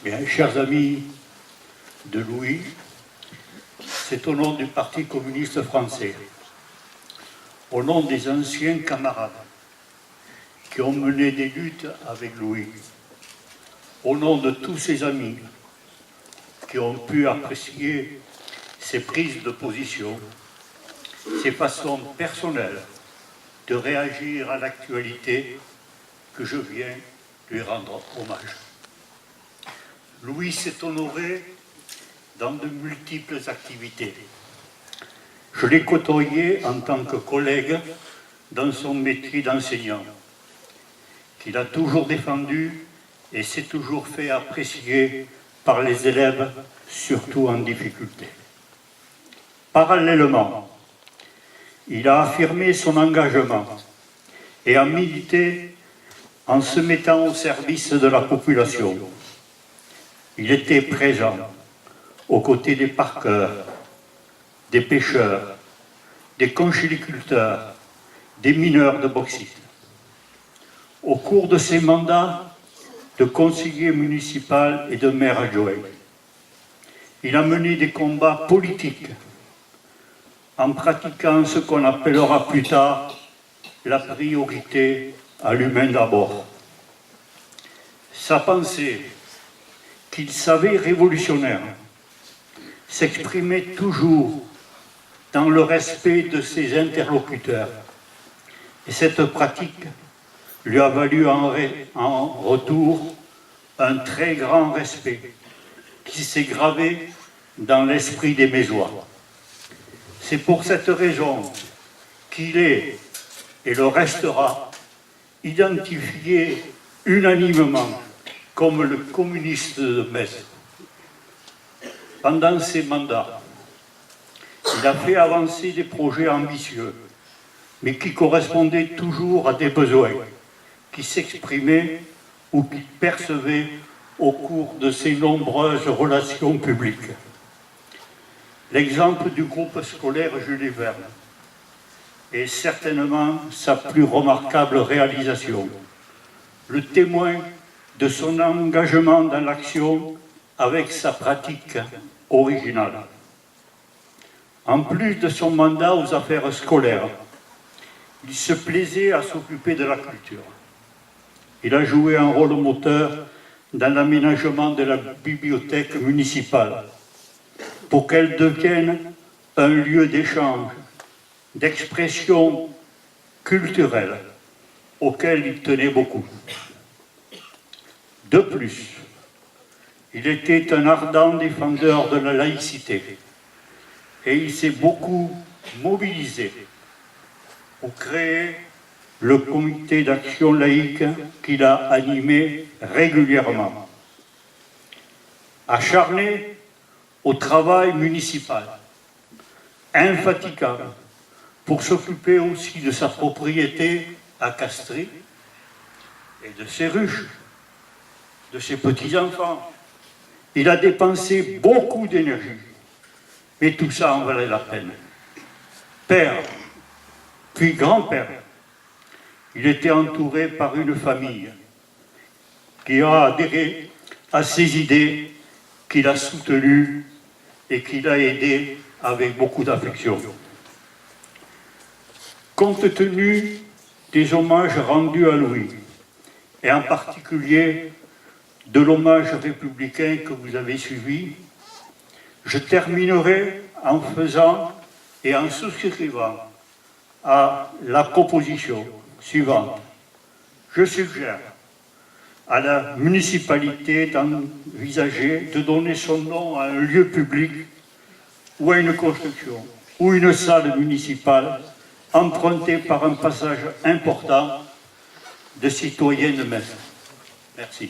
Bien, chers amis de Louis, c'est au nom du Parti communiste français, au nom des anciens camarades qui ont mené des luttes avec Louis, au nom de tous ses amis qui ont pu apprécier ses prises de position, ses façons personnelles de réagir à l'actualité, que je viens lui rendre hommage. Louis s'est honoré dans de multiples activités. Je l'ai côtoyé en tant que collègue dans son métier d'enseignant, qu'il a toujours défendu et s'est toujours fait apprécier par les élèves, surtout en difficulté. Parallèlement, il a affirmé son engagement et a milité en se mettant au service de la population. Il était présent aux côtés des parkeurs, des pêcheurs, des conchyliculteurs, des mineurs de bauxite. Au cours de ses mandats de conseiller municipal et de maire adjoint, il a mené des combats politiques en pratiquant ce qu'on appellera plus tard la priorité à l'humain d'abord. Sa pensée, qu'il savait révolutionnaire, s'exprimait toujours dans le respect de ses interlocuteurs. Et cette pratique lui a valu en retour un très grand respect qui s'est gravé dans l'esprit des Mésois. C'est pour cette raison qu'il est et le restera identifié unanimement comme le communiste de Metz. Pendant ses mandats, il a fait avancer des projets ambitieux, mais qui correspondaient toujours à des besoins qui s'exprimaient ou qu'il percevait au cours de ses nombreuses relations publiques. L'exemple du groupe scolaire Jules Verne est certainement sa plus remarquable réalisation, le témoin de son engagement dans l'action avec sa pratique originale. En plus de son mandat aux affaires scolaires, il se plaisait à s'occuper de la culture. Il a joué un rôle moteur dans l'aménagement de la bibliothèque municipale pour qu'elle devienne un lieu d'échange, d'expression culturelle auquel il tenait beaucoup. De plus, il était un ardent défenseur de la laïcité et il s'est beaucoup mobilisé pour créer le comité d'action laïque qu'il a animé régulièrement. Acharné au travail municipal, infatigable pour s'occuper aussi de sa propriété à Castries et de ses ruches, de ses petits-enfants. Il a dépensé beaucoup d'énergie, mais tout ça en valait la peine. Père, puis grand-père, il était entouré par une famille qui a adhéré à ses idées, qui l'a soutenu et qui l'a aidé avec beaucoup d'affection. Compte tenu des hommages rendus à Louis, et en particulier de l'hommage républicain que vous avez suivi, je terminerai en faisant et en souscrivant à la proposition suivante. Je suggère à la municipalité d'envisager de donner son nom à un lieu public ou à une construction ou une salle municipale empruntée par un passage important de citoyens de Metz. Merci.